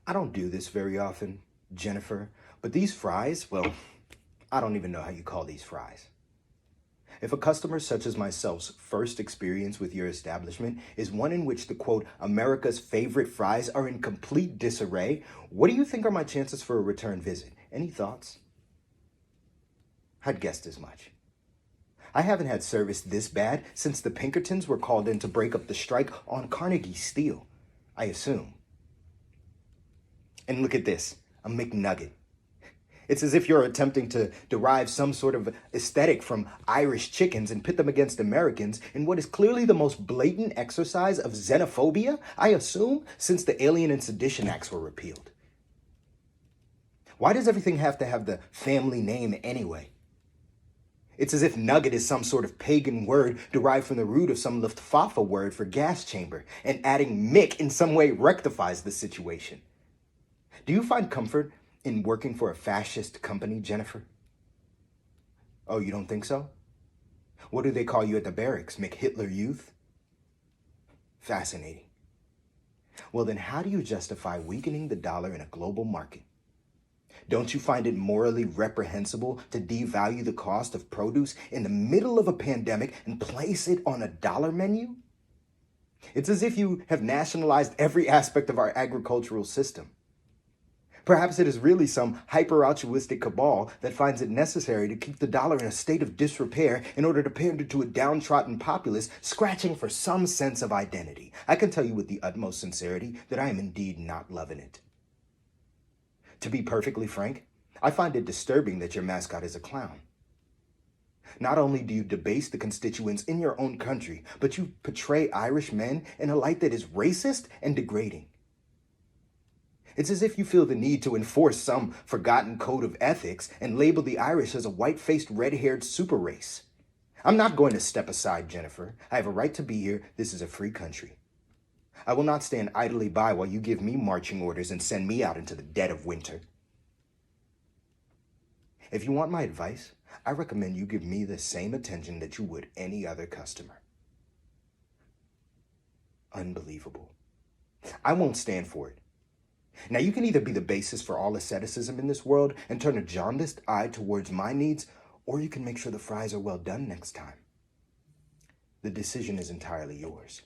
I don't do this very often, Jennifer, but these fries, well, I don't even know how you call these fries. If a customer such as myself's first experience with your establishment is one in which the quote, America's favorite fries are in complete disarray, what do you think are my chances for a return visit? Any thoughts? I'd guessed as much. I haven't had service this bad since the Pinkertons were called in to break up the strike on Carnegie Steel, I assume. And look at this, a McNugget. It's as if you're attempting to derive some sort of aesthetic from Irish chickens and pit them against Americans in what is clearly the most blatant exercise of xenophobia, I assume, since the Alien and Sedition Acts were repealed. Why does everything have to have the family name anyway? It's as if nugget is some sort of pagan word derived from the root of some Luftwaffe word for gas chamber, and adding Mick in some way rectifies the situation. Do you find comfort in working for a fascist company, Jennifer? Oh, you don't think so? What do they call you at the barracks, McHitler Youth? Fascinating. Well, then how do you justify weakening the dollar in a global market? Don't you find it morally reprehensible to devalue the cost of produce in the middle of a pandemic and place it on a dollar menu? It's as if you have nationalized every aspect of our agricultural system. Perhaps it is really some hyper-altruistic cabal that finds it necessary to keep the dollar in a state of disrepair in order to pander to a downtrodden populace scratching for some sense of identity. I can tell you with the utmost sincerity that I am indeed not loving it. To be perfectly frank, I find it disturbing that your mascot is a clown. Not only do you debase the constituents in your own country, but you portray Irish men in a light that is racist and degrading. It's as if you feel the need to enforce some forgotten code of ethics and label the Irish as a white-faced, red-haired super race. I'm not going to step aside, Jennifer. I have a right to be here. This is a free country. I will not stand idly by while you give me marching orders and send me out into the dead of winter. If you want my advice, I recommend you give me the same attention that you would any other customer. Unbelievable. I won't stand for it. Now, you can either be the basis for all asceticism in this world and turn a jaundiced eye towards my needs, or you can make sure the fries are well done next time. The decision is entirely yours.